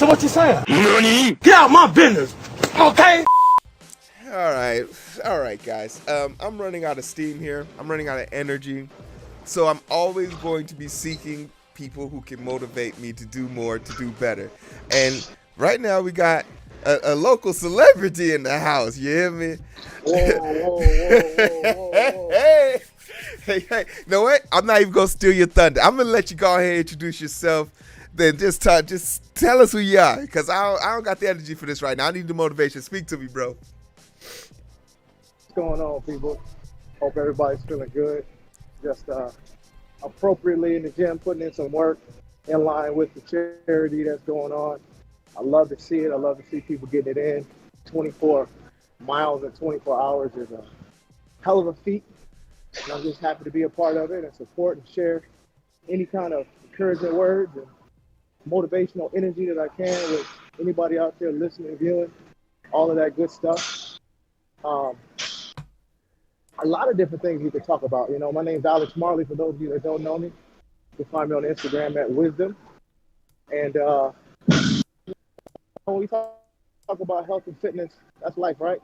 what you're saying. Nani? Get out my business, okay? All right, guys. I'm running out of steam here. I'm running out of energy. So I'm always going to be seeking people who can motivate me to do more, to do better. And right now we got a local celebrity in the house. You hear me? Whoa. Hey. You know what? I'm not even gonna steal your thunder. I'm gonna let you go ahead and introduce yourself. Then just tell us who you are, because I don't got the energy for this right now. I need the motivation. Speak to me, bro. What's going on, people? Hope everybody's feeling good. Just appropriately in the gym, putting in some work in line with the charity that's going on. I love to see it. I love to see people getting it in. 24 miles in 24 hours is a hell of a feat. And I'm just happy to be a part of it and support and share any kind of encouraging words and motivational energy that I can with anybody out there listening, viewing, all of that good stuff. A lot of different things we could talk about. You know, my name's Alex Marley. For those of you that don't know me, you can find me on Instagram at Wisdom. And when we talk about health and fitness, that's life, right?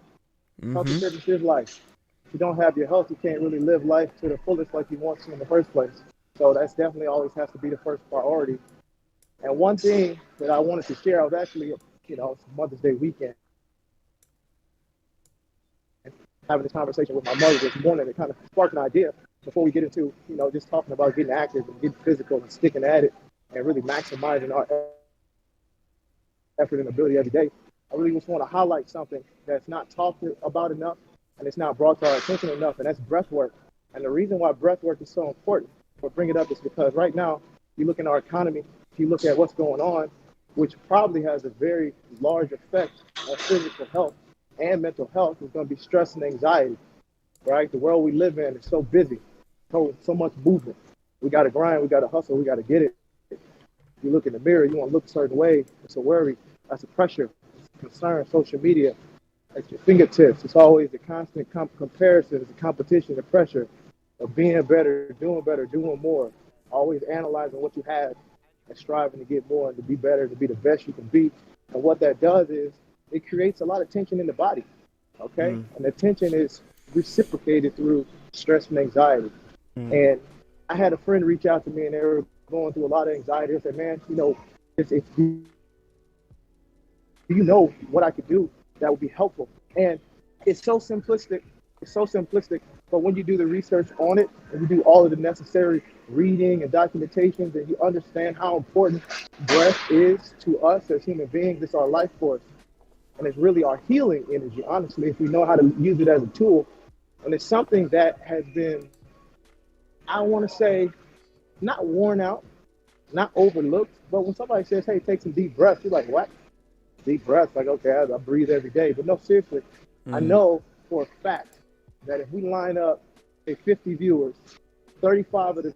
Health and fitness is life. If you don't have your health, you can't really live life to the fullest like you want to in the first place. So that's definitely always has to be the first priority. And one thing that I wanted to share, I was actually, it's Mother's Day weekend, having this conversation with my mother this morning. It kind of sparked an idea before we get into, just talking about getting active and getting physical and sticking at it and really maximizing our effort and ability every day. I really just want to highlight something that's not talked about enough and it's not brought to our attention enough, and that's breath work. And the reason why breath work is so important for bringing it up is because right now, you look in our economy, if you look at what's going on, which probably has a very large effect on physical health and mental health, is going to be stress and anxiety, right? The world we live in is so busy, so much movement. We got to grind, we got to hustle, we got to get it. You look in the mirror, you want to look a certain way. It's a worry, that's a pressure, it's a concern. Social media, at your fingertips. It's always a constant comparison, it's a competition, the pressure of being better, doing more, always analyzing what you have and striving to get more and to be better, to be the best you can be. And what that does is it creates a lot of tension in the body, okay? And the tension is reciprocated through stress and anxiety. And I had a friend reach out to me, and they were going through a lot of anxiety. I said, man, do you know what I could do that would be helpful? And it's so simplistic, but when you do the research on it and you do all of the necessary reading and documentations and you understand how important breath is to us as human beings, it's our life force. And it's really our healing energy, honestly, if we know how to use it as a tool. And it's something that has been, I want to say, not worn out, not overlooked, but when somebody says, hey, take some deep breaths, you're like, what? Deep breaths? Like, okay, I breathe every day. But no, seriously, I know for a fact that if we line up, say, 50 viewers, 35 of the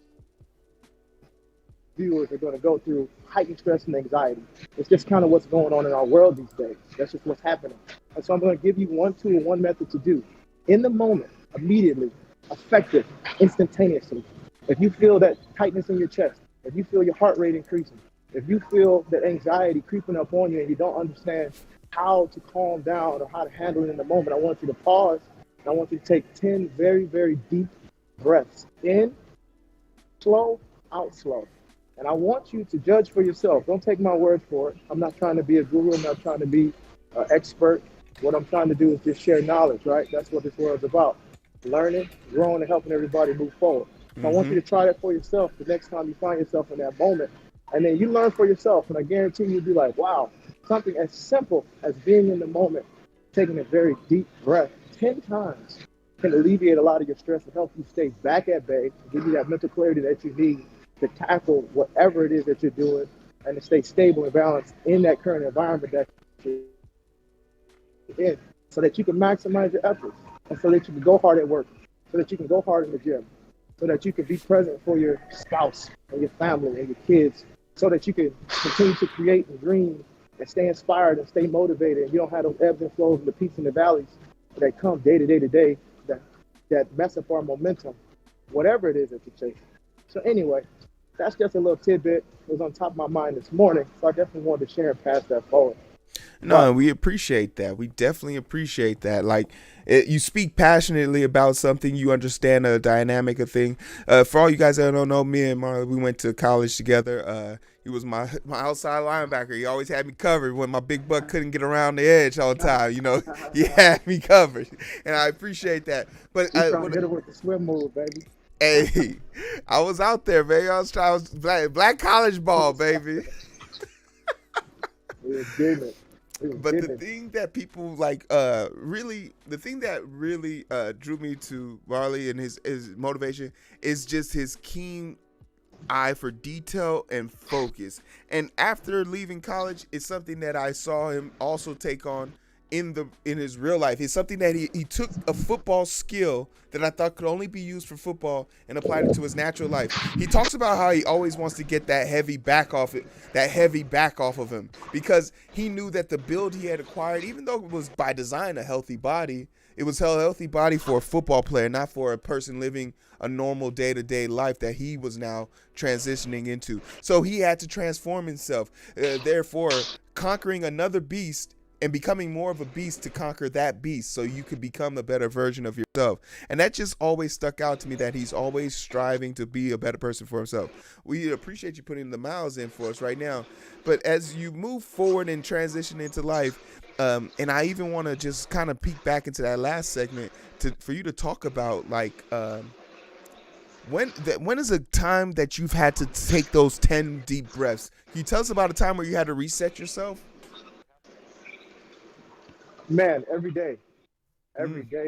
viewers are going to go through heightened stress and anxiety. It's just kind of what's going on in our world these days. That's just what's happening. And so I'm going to give you one tool, one method to do in the moment, immediately, effective, instantaneously. If you feel that tightness in your chest, if you feel your heart rate increasing, if you feel that anxiety creeping up on you and you don't understand how to calm down or how to handle it in the moment, I want you to pause and I want you to take 10 very, very deep breaths. In, slow, out slow. And I want you to judge for yourself. Don't take my word for it. I'm not trying to be a guru. I'm not trying to be an expert. What I'm trying to do is just share knowledge, right? That's what this world's about. Learning, growing, and helping everybody move forward. So I want you to try that for yourself the next time you find yourself in that moment. And then you learn for yourself. And I guarantee you'll be like, wow, something as simple as being in the moment, taking a very deep breath 10 times can alleviate a lot of your stress and help you stay back at bay, give you that mental clarity that you need to tackle whatever it is that you're doing and to stay stable and balanced in that current environment that you're in, so that you can maximize your efforts and so that you can go hard at work, so that you can go hard in the gym, so that you can be present for your spouse and your family and your kids, so that you can continue to create and dream and stay inspired and stay motivated. And you don't have those ebbs and flows and the peaks and the valleys that come day to day that mess up our momentum, whatever it is that you're chasing. So anyway, that's just a little tidbit. It was on top of my mind this morning, so I definitely wanted to share and pass that forward. No, But we appreciate that. We definitely appreciate that. Like, you speak passionately about something. You understand the dynamic of thing. For all you guys that don't know, me and Marley, we went to college together. He was my outside linebacker. He always had me covered when my big buck couldn't get around the edge all the time. You know, he had me covered, and I appreciate that. But we trying to hit her with the swim move, baby. hey, I was out there, baby. I was black college ball, baby. We was getting it. But the thing that people like, really, the thing that really drew me to Marley and his motivation is just his keen eye for detail and focus. And after leaving college, it's something that I saw him also take on in his real life. It's something that he took a football skill that I thought could only be used for football and applied it to his natural life. He talks about how he always wants to get that heavy back off of him, because he knew that the build he had acquired, even though it was by design a healthy body, it was a healthy body for a football player, not for a person living a normal day-to-day life that he was now transitioning into. So he had to transform himself, therefore conquering another beast and becoming more of a beast to conquer that beast, so you could become a better version of yourself. And that just always stuck out to me, that he's always striving to be a better person for himself. We appreciate you putting the miles in for us right now. But as you move forward and transition into life, and I even want to just kind of peek back into that last segment for you to talk about, like, when is a time that you've had to take those 10 deep breaths? Can you tell us about a time where you had to reset yourself? Man, every day,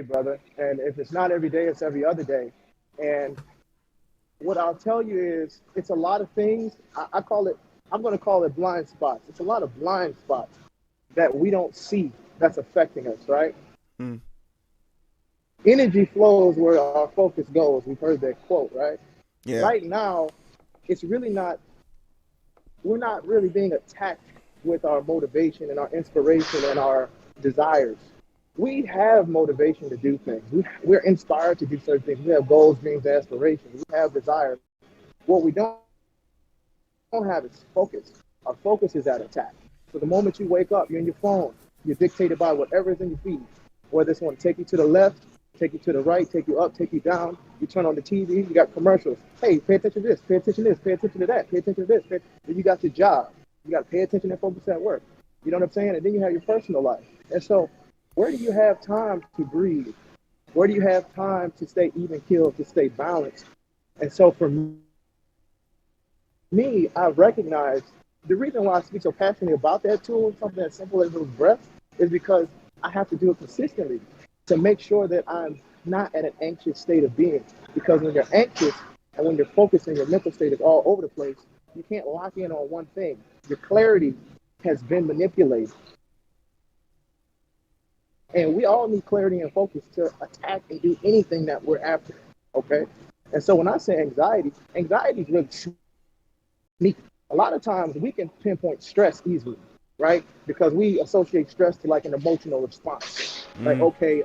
brother. And if it's not every day, it's every other day. And what I'll tell you is, it's a lot of things. I'm going to call it blind spots. It's a lot of blind spots that we don't see that's affecting us, right? Mm. Energy flows where our focus goes. We've heard that quote, right? Yeah. Right now, we're not really being attacked with our motivation and our inspiration and our desires. We have motivation to do things. We're inspired to do certain things. We have goals, dreams, aspirations. We have desires. What we don't have is focus. Our focus is at attack. So the moment you wake up, you're in your phone. You're dictated by whatever is in your feed. Whether it's going to take you to the left, take you to the right, take you up, take you down. You turn on the TV, you got commercials. Hey, pay attention to this, pay attention to this, pay attention to that, pay attention to this. Then you got your job. You got to pay attention and focus at work. You know what I'm saying? And then you have your personal life. And so where do you have time to breathe? Where do you have time to stay even keeled, to stay balanced? And so for me, I recognize the reason why I speak so passionately about that tool, something as simple as those breaths, is because I have to do it consistently to make sure that I'm not at an anxious state of being. Because when you're anxious and when you're focused and your mental state is all over the place, you can't lock in on one thing. Your clarity has been manipulated. And we all need clarity and focus to attack and do anything that we're after, okay? And so when I say anxiety is really sneaky. A lot of times we can pinpoint stress easily, right? Because we associate stress to like an emotional response. Like, okay,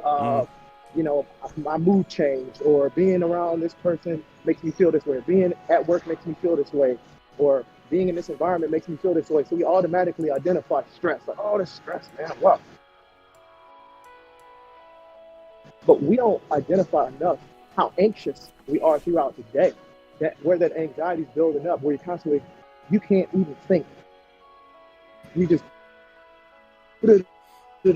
you know, my mood changed, or being around this person makes me feel this way, being at work makes me feel this way, or being in this environment makes me feel this way. So we automatically identify stress, like, oh, that's stress, man, wow. But we don't identify enough how anxious we are throughout the day, that where that anxiety is building up, where you can't even think. You just, and then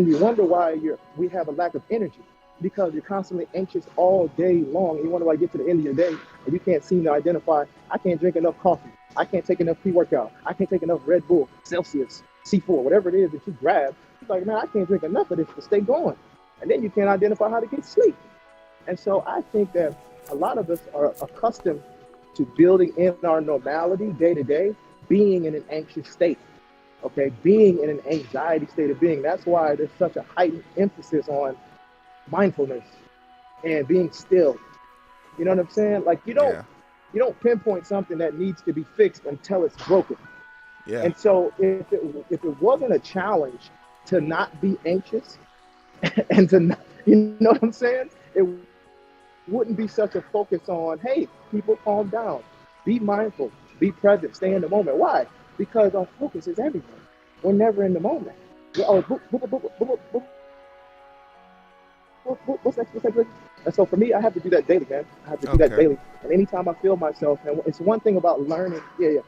you wonder why we have a lack of energy, because you're constantly anxious all day long. And you wonder why you get to the end of your day and you can't seem to identify, I can't drink enough coffee, I can't take enough pre-workout, I can't take enough Red Bull, Celsius, C4, whatever it is that you grab. It's like, man, I can't drink enough of this to stay going. And then you can't identify how to get sleep. And so I think that a lot of us are accustomed to building in our normality day to day, being in an anxious state, okay, being in an anxiety state of being. That's why there's such a heightened emphasis on mindfulness and being still. You know what I'm saying? Like you don't pinpoint something that needs to be fixed until it's broken. Yeah. And so if it wasn't a challenge to not be anxious and to not, you know what I'm saying? It wouldn't be such a focus on, hey, people, calm down, be mindful, be present, stay in the moment. Why? Because our focus is everything. We're never in the moment. We're always what's next? What's next? And so for me, I have to do that daily, man. I have to do that Okay. daily. And anytime I feel myself, and it's one thing about learning. Yeah.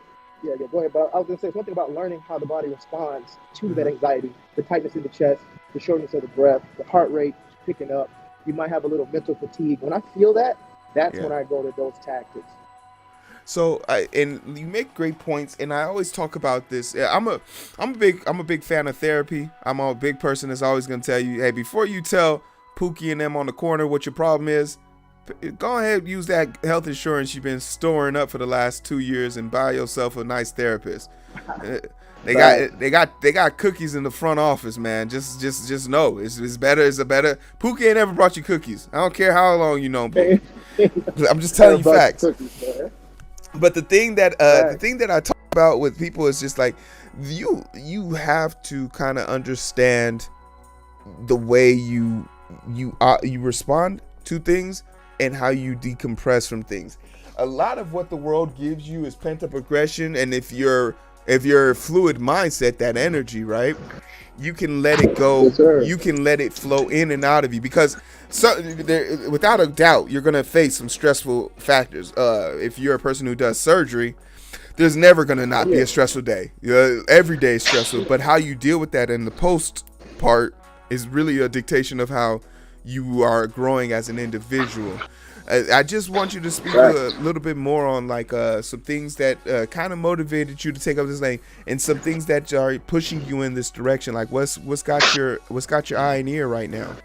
Go ahead. But I was gonna say it's one thing about learning how the body responds to that Hmm. anxiety, the tightness in the chest, the shortness of the breath, the heart rate picking up. You might have a little mental fatigue. When I feel that, that's Yeah. when I go to those tactics. So and you make great points, and I always talk about this. Yeah, I'm a big fan of therapy. I'm a big person that's always gonna tell you, hey, before you tell Pookie and them on the corner what your problem is, go ahead and use that health insurance you've been storing up for the last 2 years and buy yourself a nice therapist. Uh, Facts. they got cookies in the front office, man. Just know it's better. It's a better. Pookie ain't ever brought you cookies. I don't care how long you know Pookie. I'm just telling Never you brought you facts. cookies, man. But the Facts. thing that I talk about with people is just like you have to kind of understand the way you respond to things and how you decompress from things. A lot of what the world gives you is pent up aggression, and if you're fluid mindset, that energy, right? You can let it go. Yes, sir. You can let it flow in and out of you because without a doubt, you're gonna face some stressful factors. If you're a person who does surgery, there's never gonna Oh not be yeah. a stressful day. Every day is stressful, but how you deal with that in the post part is really a dictation of how you are growing as an individual. I just want you to speak a Facts. little bit more on like some things that kind of motivated you to take up this lane, and some things that are pushing you in this direction. Like what's got your eye and ear right now?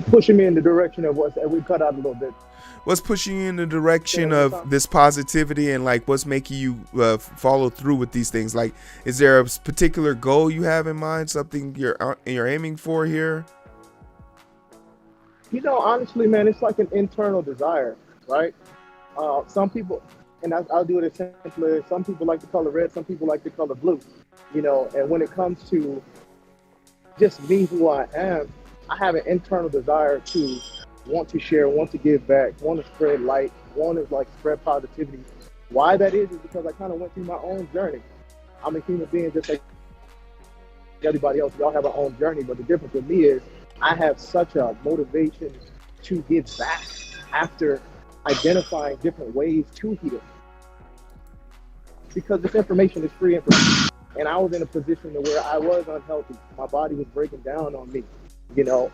Pushing me in the direction of what's, and we cut out a little bit. What's pushing you in the Say that direction one more of time. this positivity, and like what's making you follow through with these things? Like, is there a particular goal you have in mind? Something you're aiming for here? Honestly, man, it's like an internal desire, right? Some people, and I'll do it as simply as some people like the color red, some people like the color blue. And when it comes to just me, who I am, I have an internal desire to want to share, want to give back, want to spread light, want to like spread positivity. Why that is because I kind of went through my own journey. I'm a human being just like everybody else. We all have our own journey, but the difference with me is I have such a motivation to give back after identifying different ways to heal. Because this information is free information. And I was in a position to where I was unhealthy. My body was breaking down on me.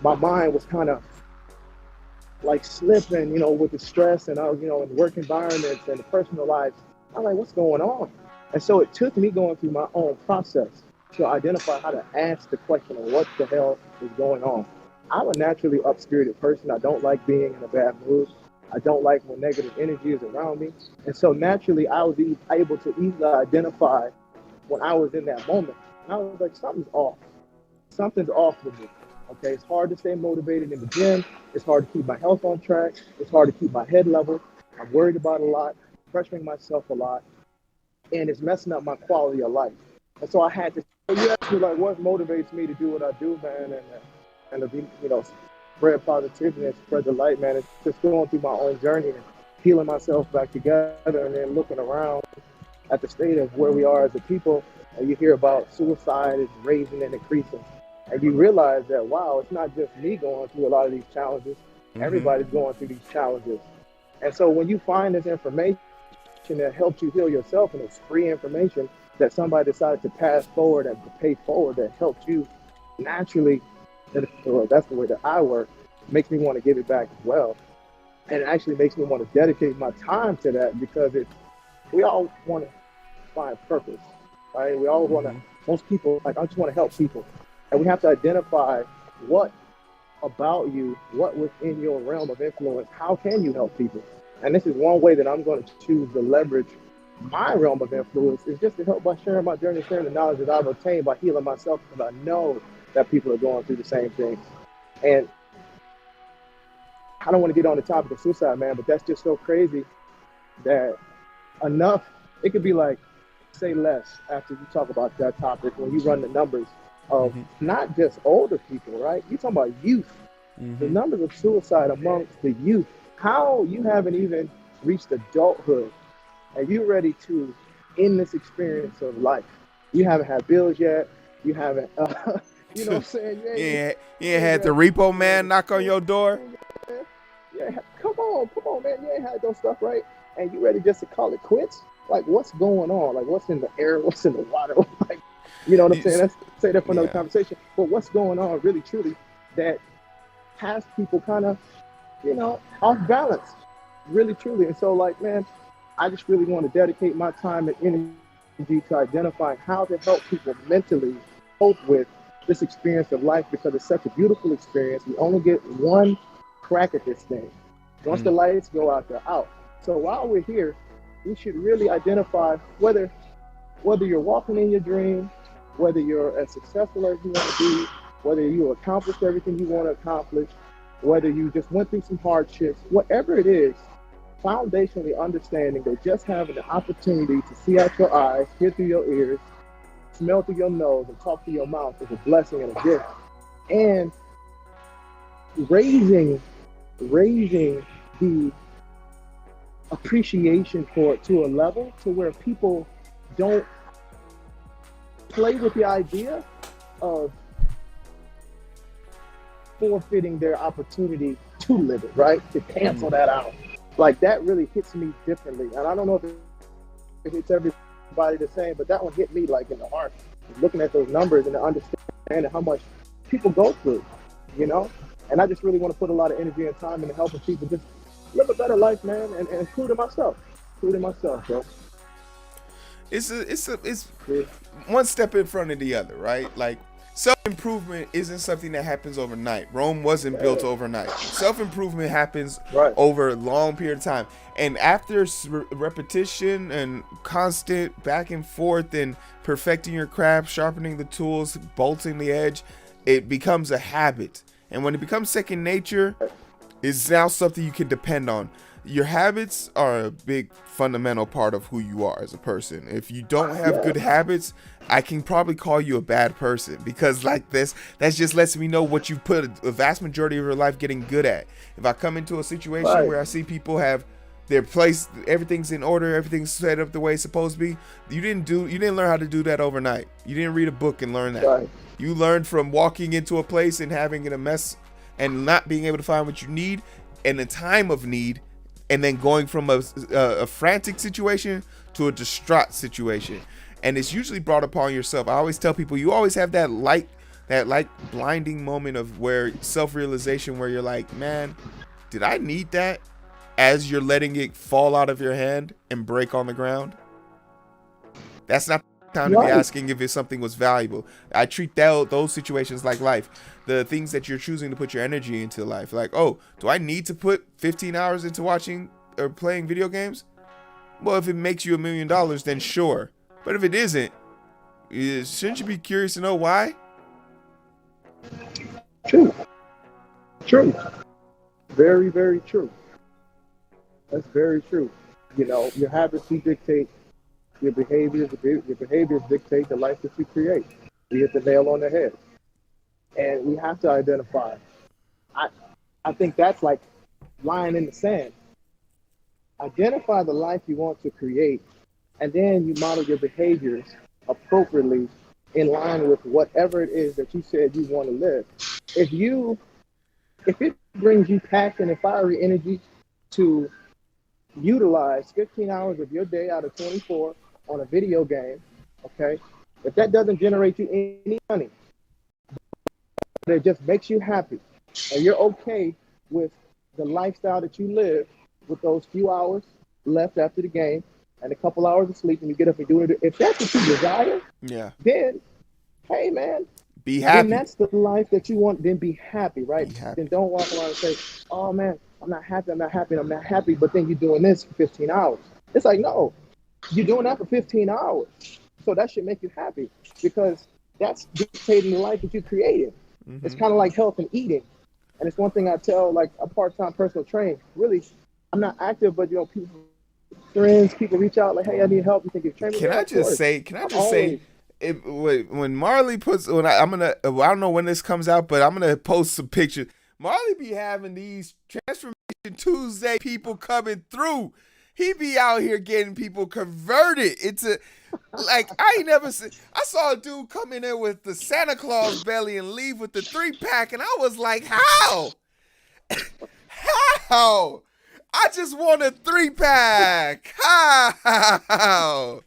My mind was kind of like slipping, with the stress, and I was, in work environments and the personal lives. I'm like, what's going on? And so it took me going through my own process to identify how to ask the question of what the hell is going on. I'm a naturally up-spirited person. I don't like being in a bad mood. I don't like when negative energy is around me. And so naturally, I was able to easily identify when I was in that moment. And I was like, something's off. Something's off with me. Okay, it's hard to stay motivated in the gym. It's hard to keep my health on track. It's hard to keep my head level. I'm worried about a lot, pressuring myself a lot, and it's messing up my quality of life. And so I had to. So you ask me like, what motivates me to do what I do, man, and to be, spread positivity and spread the light, man. It's just going through my own journey and healing myself back together, and then looking around at the state of where we are as a people. And you hear about suicide is raising and increasing, and you realize that wow, it's not just me going through a lot of these challenges. Mm-hmm. Everybody's going through these challenges. And so when you find this information that helps you heal yourself, and it's free information that somebody decided to pass forward and to pay forward, that helps you naturally, well, that's the way that I work, makes me want to give it back as well. And it actually makes me want to dedicate my time to that because we all want to find purpose, right? We all want to, Mm-hmm. most people, like, I just want to help people. And we have to identify what about you, what within your realm of influence, how can you help people? And this is one way that I'm going to choose to leverage my realm of influence is just to help by sharing my journey, sharing the knowledge that I've obtained by healing myself because I know that people are going through the same things. And I don't want to get on the topic of suicide, man, but that's just so crazy that enough, it could be like, say less after you talk about that topic when you run the numbers of Mm-hmm. not just older people, right? You're talking about youth. The numbers of suicide amongst the youth, how you haven't even reached adulthood and you're ready to end this experience of life. You haven't had bills yet. You haven't, you know what I'm saying? You ain't had the repo man knock on your door. Yeah, come on, man. You ain't had those stuff, right? And you ready just to call it quits? Like, what's going on? Like, what's in the air? What's in the water? Like, you know what I'm saying? Let's say that for another conversation. But what's going on really, truly, that has people kind of, off balance, really, truly. And so, like, man, I just really want to dedicate my time and energy to identifying how to help people mentally cope with this experience of life, because it's such a beautiful experience. We only get one crack at this thing. Once the lights go out, they're out. So while we're here, we should really identify whether you're walking in your dream, whether you're as successful as you want to be, whether you accomplished everything you want to accomplish, whether you just went through some hardships, whatever it is, foundationally understanding that just having the opportunity to see out your eyes, hear through your ears, smell through your nose, and talk through your mouth is a blessing and a gift. And raising the appreciation for it to a level to where people don't play with the idea of forfeiting their opportunity to live it, right? To cancel that out. Like, that really hits me differently. And I don't know if it hits everybody the same, but that one hit me like in the heart. Looking at those numbers and understanding how much people go through, And I just really want to put a lot of energy and time into helping people just live a better life, man, and including myself, bro. It's one step in front of the other, right? Like, self-improvement isn't something that happens overnight. Rome wasn't built overnight. Self-improvement happens over a long period of time. And after repetition and constant back and forth and perfecting your craft, sharpening the tools, bolting the edge, it becomes a habit. And when it becomes second nature, it's now something you can depend on. Your habits are a big fundamental part of who you are as a person. If you don't have good habits, I can probably call you a bad person, because like that just lets me know what you put a vast majority of your life getting good at. If I come into a situation where I see people have their place, everything's in order, everything's set up the way it's supposed to be, you didn't learn how to do that overnight. You didn't read a book and learn that. You learned from walking into a place and having it a mess and not being able to find what you need in a time of need, and then going from a frantic situation to a distraught situation. And it's usually brought upon yourself. I always tell people, you always have that blinding moment of where self-realization, where you're like, man, did I need that? As you're letting it fall out of your hand and break on the ground. That's not time to be asking if something was valuable. I treat those situations like life. The things that you're choosing to put your energy into life. Like, oh, do I need to put 15 hours into watching or playing video games? Well, if it makes you $1 million, then sure. But if it isn't, shouldn't you be curious to know why? True. Very, very true. That's very true. Your habits dictate your behaviors. Your behaviors dictate the life that you create. You hit the nail on the head. And we have to identify. I think that's like lying in the sand. Identify the life you want to create, and then you model your behaviors appropriately in line with whatever it is that you said you want to live. If it brings you passion and fiery energy to utilize 15 hours of your day out of 24 on a video game, okay? If that doesn't generate you any money, but it just makes you happy, and you're okay with the lifestyle that you live with those few hours left after the game and a couple hours of sleep, and you get up and do it. If that's what you desire, then, hey, man, be happy. Then that's the life that you want. Then be happy, right? Then don't walk around and say, oh, man, I'm not happy. But then you're doing this for 15 hours. It's like, no, you're doing that for 15 hours. So that should make you happy, because that's dictating the life that you created. Mm-hmm. It's kind of like health and eating. And it's one thing I tell, like, a part-time personal trainer. Really, I'm not active, but, people reach out like, hey, I need help. You think you train me? Can I just say, when Marley puts, I don't know when this comes out, but I'm gonna post some pictures. Marley be having these Transformation Tuesday people coming through. He be out here getting people converted into, like, I ain't never seen. I saw a dude come in there with the Santa Claus belly and leave with the 3-pack, and I was like, how? How? I just want a 3-pack. How?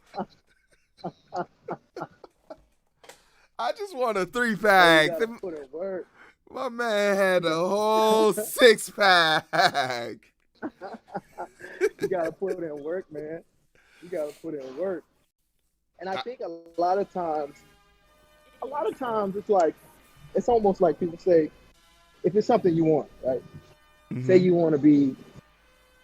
I just want a 3-pack. Put it work. My man had a whole 6-pack. You gotta put in work, man. You gotta put in work. And I think a lot of times it's like, it's almost like people say, if it's something you want, right? Mm-hmm. Say you want to be,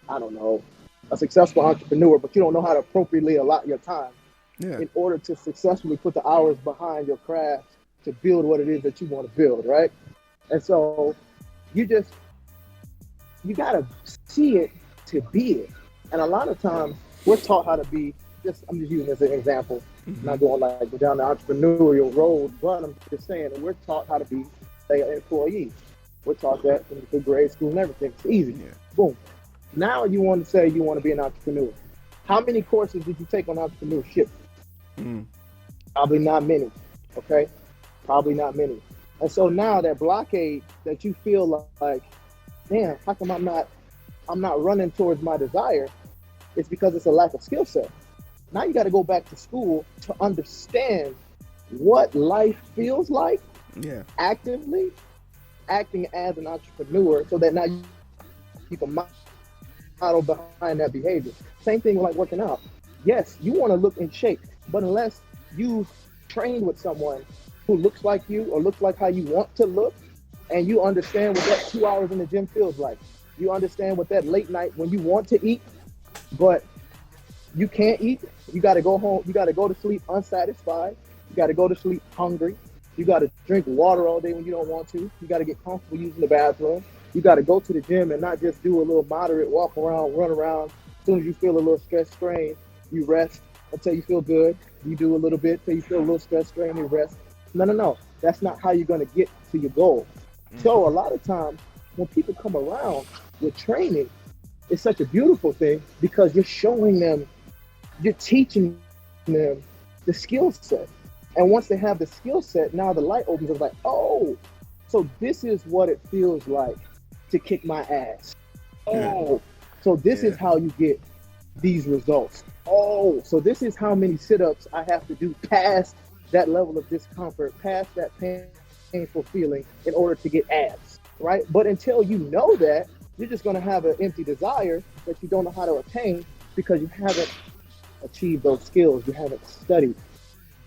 I don't know, a successful entrepreneur, but you don't know how to appropriately allot your time in order to successfully put the hours behind your craft to build what it is that you want to build, right? And so you gotta see it to be it. And a lot of times we're taught how to be, I'm just using this as an example, not going like down the entrepreneurial road, but I'm just saying that we're taught how to be, say, an employee. We're taught that from the grade school and everything. It's easy. Yeah. Boom. Now you want to say you want to be an entrepreneur. How many courses did you take on entrepreneurship? Probably not many. Okay? Probably not many. And so now that blockade that you feel like, damn, how come I'm not running towards my desire? It's because it's a lack of skill set. Now you got to go back to school to understand what life feels like actively acting as an entrepreneur, so that now you keep a model behind that behavior. Same thing like working out. Yes, you want to look in shape, but unless you've trained with someone who looks like you or looks like how you want to look, and you understand what that 2 hours in the gym feels like, you understand what that late night when you want to eat, but you can't eat, you got to go home, you got to go to sleep unsatisfied, you got to go to sleep hungry, you got to drink water all day when you don't want to, you got to get comfortable using the bathroom, you got to go to the gym and not just do a little moderate walk around, run around. As soon as you feel a little stress strain, you rest until you feel good. You do a little bit until you feel a little stress strain, you rest. No. That's not how you're going to get to your goal. So a lot of times when people come around with training, it's such a beautiful thing because you're showing them, you're teaching them the skill set. And once they have the skill set, now the light opens. It's like, oh, so this is what it feels like to kick my ass. Oh, so this is how you get these results. Oh, so this is how many sit-ups I have to do past that level of discomfort, past that painful feeling in order to get abs, right? But until you know that, you're just going to have an empty desire that you don't know how to attain because you haven't achieved those skills. You haven't studied.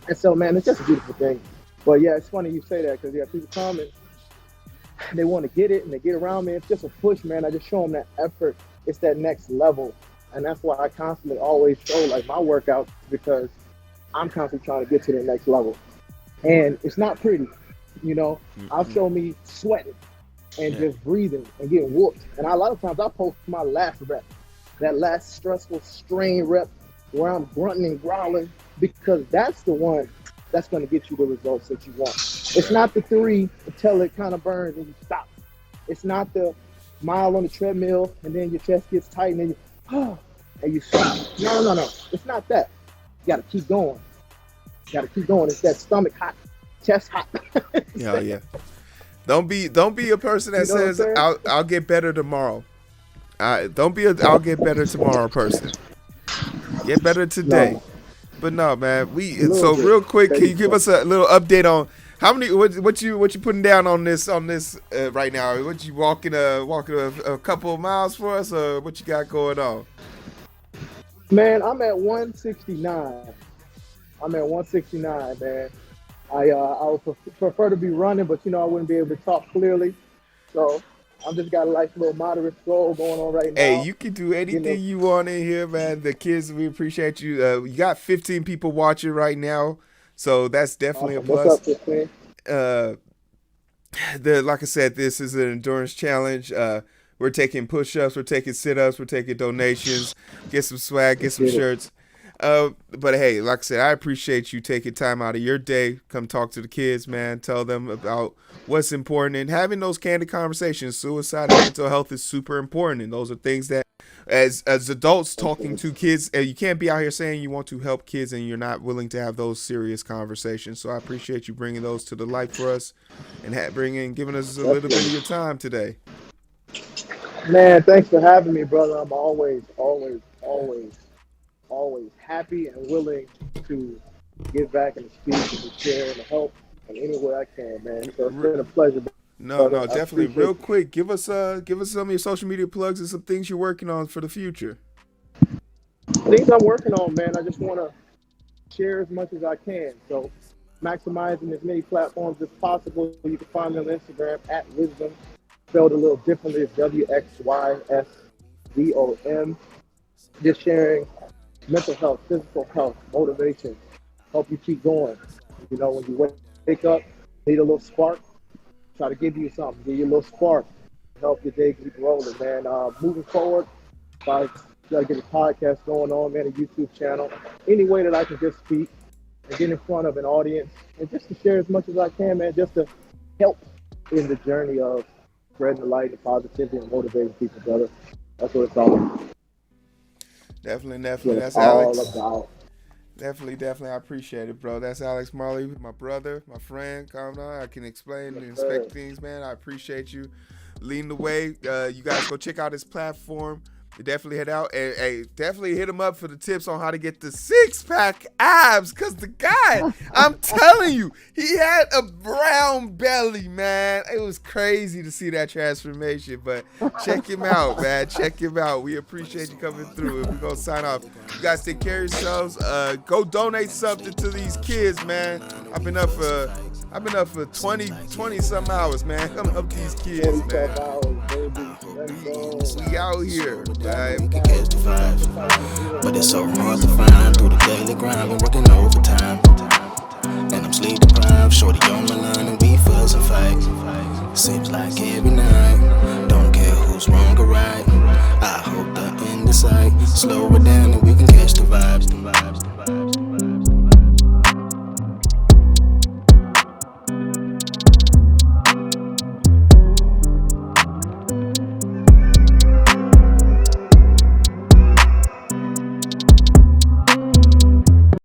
And so, man, it's just a beautiful thing. But yeah, it's funny you say that because people come and they want to get it and they get around me. It's just a push, man. I just show them that effort. It's that next level. And that's why I constantly always show like my workouts, because I'm constantly trying to get to the next level. And it's not pretty, you know. I'll show me sweating and just breathing and getting whooped. And a lot of times I post my last rep, that last stressful strain rep where I'm grunting and growling, because that's the one that's going to get you the results that you want. It's not the 3 until it kind of burns and you stop. It's not the mile on the treadmill and then your chest gets tight and then you, and you stop. No. It's not that. You got to keep going. It's that stomach hot, chest hot. Yeah. Don't be a person that says I'll get better tomorrow. Don't be a I'll get better tomorrow person. Get better today. No. But no, man. Real quick, can you give us a little update on how many? What you putting down on this right now? What you walking a couple of miles for us, or what you got going on? Man, I'm at 169. Man. I would prefer to be running, but I wouldn't be able to talk clearly. So I just got a nice little moderate stroll going on right now. Hey, you can do anything you want in here, man. The kids, we appreciate you. You got 15 people watching right now, so that's definitely a plus. What's up, 15? Like I said, this is an endurance challenge. We're taking push-ups, we're taking sit-ups, we're taking donations. Get some swag, get some shirts. But hey, like I said, I appreciate you taking time out of your day, come talk to the kids, man. Tell them about what's important and having those candid conversations. Suicide and mental health is super important, and those are things that, as adults talking to kids, you can't be out here saying you want to help kids and you're not willing to have those serious conversations. So I appreciate you bringing those to the light for us and giving us a little bit of your time today. Man, thanks for having me, brother. I'm always happy and willing to give back and speak and to share and to help in any way I can, man. So it's been a pleasure. No, definitely. Real quick, give us some of your social media plugs and some things you're working on for the future. Things I'm working on, man. I just want to share as much as I can. So maximizing as many platforms as possible. You can find me on Instagram at Wisdom, spelled a little differently. It's WXYSDOM. Just sharing mental health, physical health, motivation, help you keep going. You know, when you wake up, need a little spark, try to give you something, give you a little spark, help your day keep rolling, man. Moving forward, I gotta get a podcast going on, man, a YouTube channel, any way that I can just speak and get in front of an audience and just to share as much as I can, man, just to help in the journey of spreading the light and positivity and motivating people, brother. That's what it's all about. Definitely. That's Alex. All about. Definitely. I appreciate it, bro. That's Alex Marley, my brother, my friend. Come on, I can explain and inspect things, man. I appreciate you leading the way. You guys go check out his platform. You definitely head out and hey, definitely hit him up for the tips on how to get the 6-pack abs. Cause the guy, I'm telling you, he had a brown belly, man. It was crazy to see that transformation. But check him out, man. Check him out. We appreciate you coming through. And we're gonna sign off. You guys take care of yourselves. Go donate something to these kids, man. I've been up for 20 some hours, man. Come help these kids, man. We out here. Right. We can catch the vibes, but it's so hard to find through the daily grind. Been working overtime, and I'm sleep deprived. Shorty on my line, and we fuss and fight. Seems like every night. Don't care who's wrong or right. I hope the end is sight. Slow it down, and we can catch the vibes.